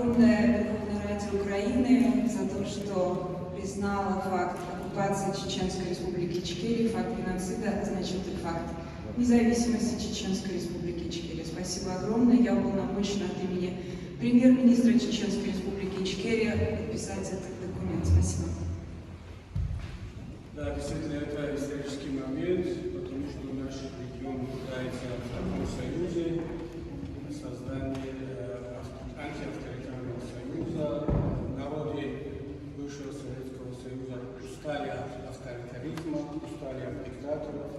огромное Верховной Раде Украины за то, что признала факт оккупации Чеченской Республики Ичкерия, факт геноцида, а значит и факт независимости Чеченской Республики Ичкерия. Спасибо огромное. Я уполномочена от имени премьер-министра Чеченской Республики Ичкерия подписать этот документ. Спасибо. Да, действительно, это исторический момент, потому что наш регион нуждается в таком союзе, создании антиавторитарного союза. Народы бывшего Советского Союза устали от авторитаризма, устали от диктаторов.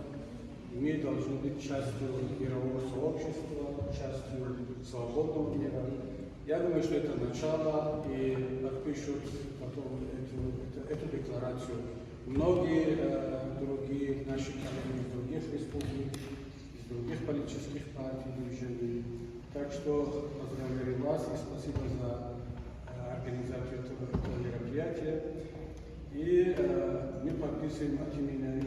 Мы должны быть частью мирового сообщества, частью свободного мира. Я думаю, что это начало, и подпишут потом эту декларацию многие другие наши коллеги из других республик, из других политических партий, движений. Так что поздравляю вас и спасибо за организацию этого мероприятия. И мы подписываем от имени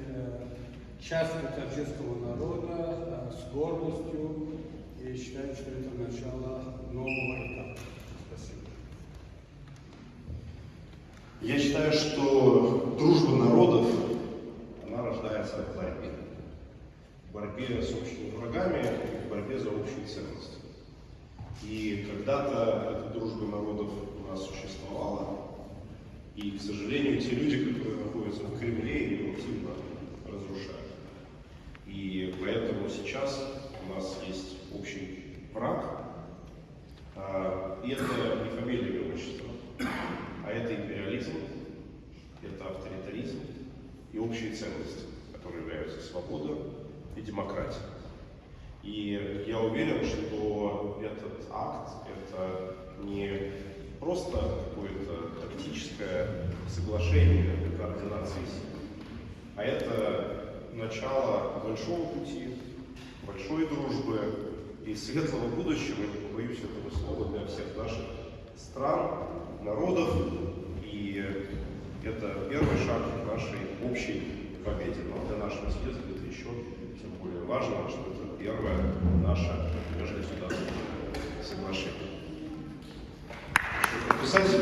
части таджикского народа с гордостью и считаем, что это начало нового этапа. Спасибо. Я считаю, что дружба народов, она рождается в борьбе. В борьбе с общими врагами, в борьбе за общие ценности. И когда-то эта дружба народов у нас существовала. И, к сожалению, те люди, которые находятся в Кремле, ее активно разрушают. И поэтому сейчас у нас есть общий враг. И это не фамилия и отчество, а это империализм, это авторитаризм и общие ценности, которые являются свобода и демократия. И я уверен, что этот акт – это не просто какое-то тактическое соглашение для координации сил, а это начало большого пути, большой дружбы и светлого будущего, я не побоюсь этого слова, для всех наших стран, народов. И это первый шаг к нашей общей победе. Но для нашего съезда это еще тем более важно, что это первое наше межгосударственное соглашение. Подписать?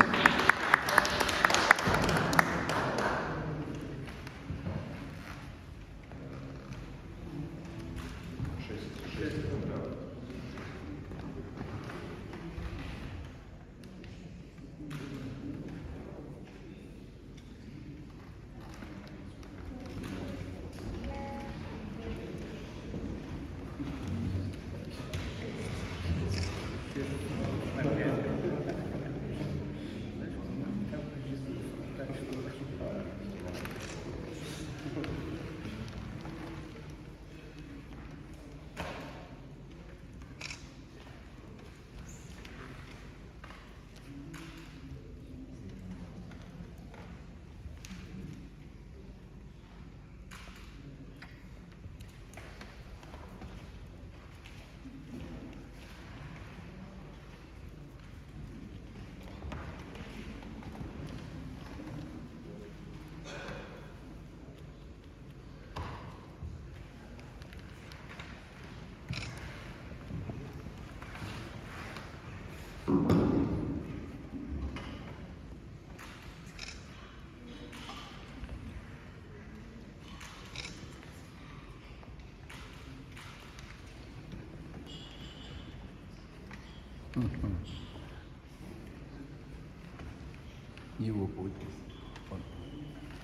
Его подпись.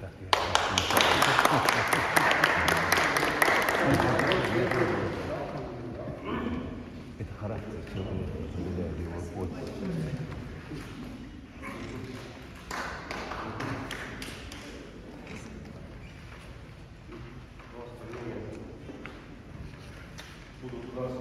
Так, это характер человека, определяет его подпись. Будут у нас.